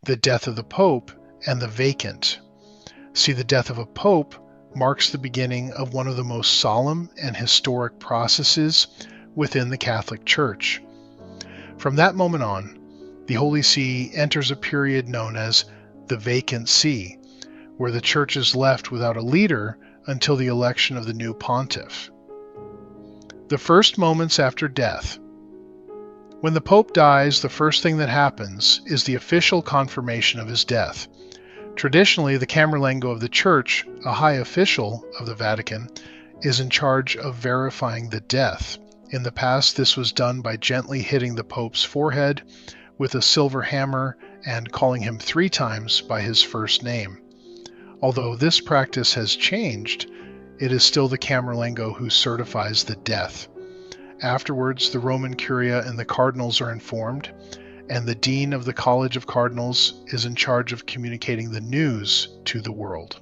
the death of the Pope, and the vacant. See, the death of a Pope marks the beginning of one of the most solemn and historic processes within the Catholic Church. From that moment on, the Holy See enters a period known as the vacant see, where the Church is left without a leader until the election of the new pontiff. The first moments after death. When the Pope dies, the first thing that happens is the official confirmation of his death. Traditionally, the Camerlengo of the Church, a high official of the Vatican, is in charge of verifying the death. In the past, this was done by gently hitting the Pope's forehead with a silver hammer and calling him 3 times by his first name. Although this practice has changed, it is still the Camerlengo who certifies the death. Afterwards, the Roman Curia and the cardinals are informed, and the dean of the College of Cardinals is in charge of communicating the news to the world.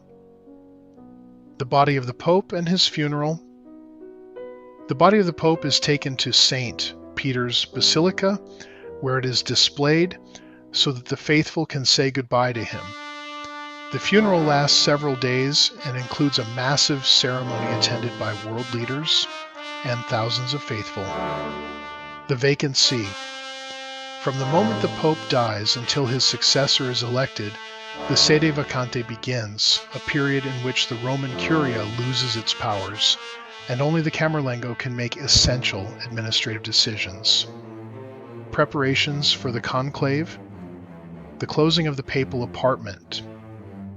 The body of the Pope and his funeral. The body of the Pope is taken to St. Peter's Basilica, where it is displayed so that the faithful can say goodbye to him. The funeral lasts several days and includes a massive ceremony attended by world leaders and thousands of faithful. The vacant see. From the moment the Pope dies until his successor is elected, the Sede Vacante begins, a period in which the Roman Curia loses its powers, and only the Camerlengo can make essential administrative decisions. Preparations for the conclave. The closing of the papal apartment.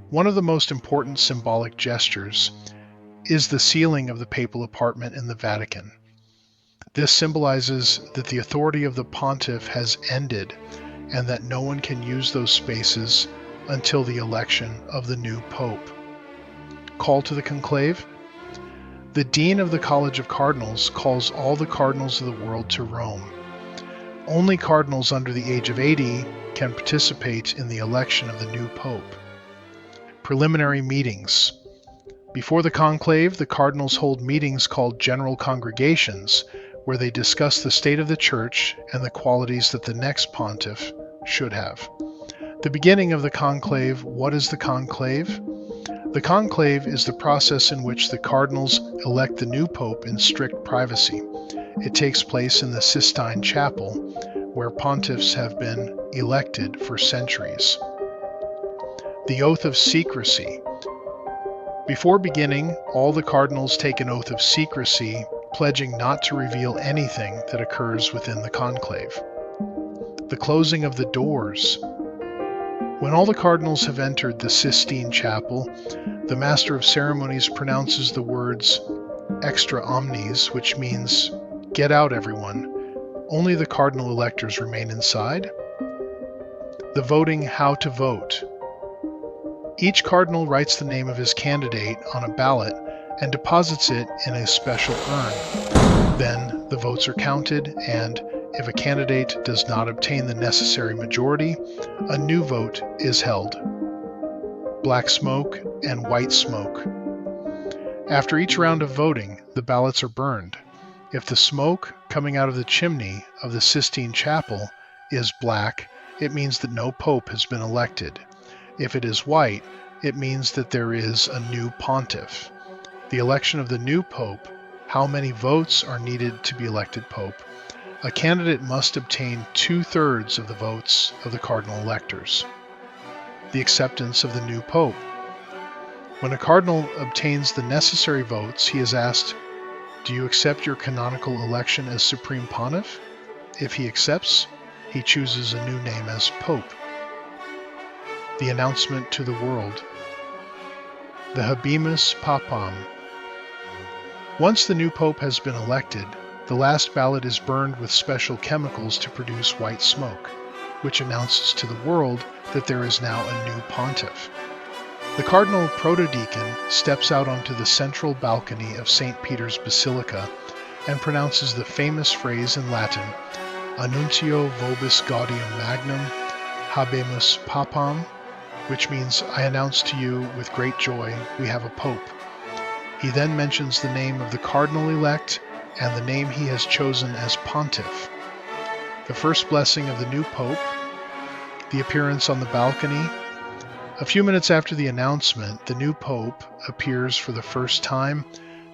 One of the most important symbolic gestures is the sealing of the papal apartment in the Vatican. This symbolizes that the authority of the pontiff has ended and that no one can use those spaces until the election of the new pope. Call to the conclave. The dean of the College of Cardinals calls all the cardinals of the world to Rome. Only cardinals under the age of 80 can participate in the election of the new pope. Preliminary meetings. Before the conclave, the cardinals hold meetings called general congregations, where they discuss the state of the Church and the qualities that the next pontiff should have. The beginning of the conclave. What is the conclave? The conclave is the process in which the cardinals elect the new pope in strict privacy. It takes place in the Sistine Chapel, where pontiffs have been elected for centuries. The oath of secrecy. Before beginning, all the cardinals take an oath of secrecy, pledging not to reveal anything that occurs within the conclave. The closing of the doors. When all the cardinals have entered the Sistine Chapel, the Master of Ceremonies pronounces the words extra omnes, which means, "Get out, everyone." Only the cardinal electors remain inside. The voting how to vote. Each cardinal writes the name of his candidate on a ballot and deposits it in a special urn. Then the votes are counted, and if a candidate does not obtain the necessary majority, a new vote is held. Black smoke and white smoke. After each round of voting, the ballots are burned. If the smoke coming out of the chimney of the Sistine Chapel is black, it means that no pope has been elected. If it is white, it means that there is a new pontiff. The election of the new pope. How many votes are needed to be elected pope? A candidate must obtain 2/3 of the votes of the cardinal electors. The acceptance of the new pope. When a cardinal obtains the necessary votes, he is asked, "Do you accept your canonical election as Supreme Pontiff?" If he accepts, he chooses a new name as pope. The announcement to the world. The Habemus papam. Once the new pope has been elected, the last ballot is burned with special chemicals to produce white smoke, which announces to the world that there is now a new pontiff. The cardinal protodeacon steps out onto the central balcony of St. Peter's Basilica and pronounces the famous phrase in Latin, "Annuntio vobis gaudium magnum, Habemus papam," which means, "I announce to you with great joy, we have a pope." He then mentions the name of the cardinal-elect and the name he has chosen as pontiff. The first blessing of the new pope. The appearance on the balcony. A few minutes after the announcement, the new pope appears for the first time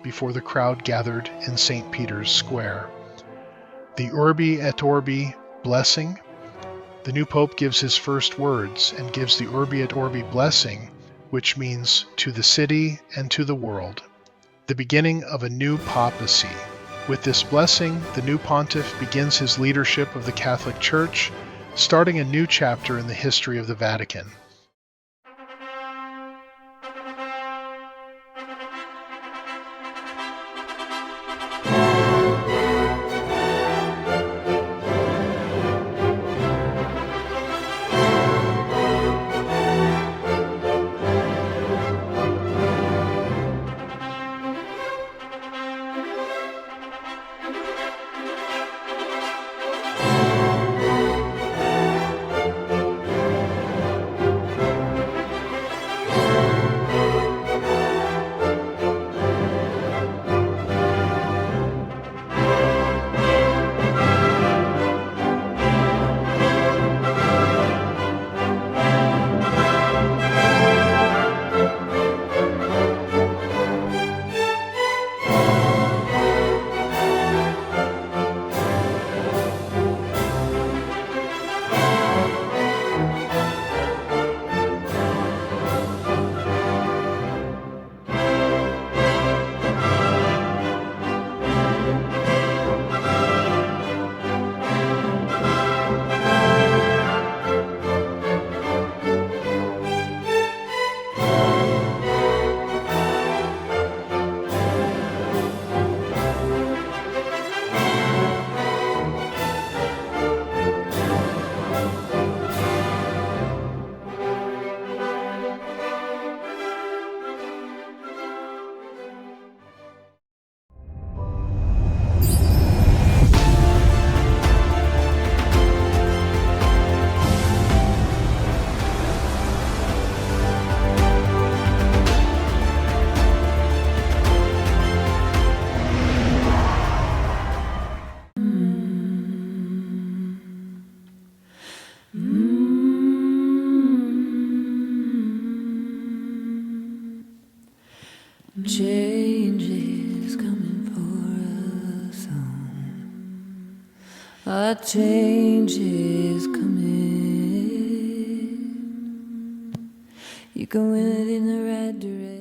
before the crowd gathered in St. Peter's Square. The Urbi et Orbi blessing. The new pope gives his first words and gives the Urbi et Orbi blessing, which means to the city and to the world. The beginning of a new papacy. With this blessing, the new pontiff begins his leadership of the Catholic Church, starting a new chapter in the history of the Vatican. Change is coming for us all. A change is coming. You can win it in the right direction.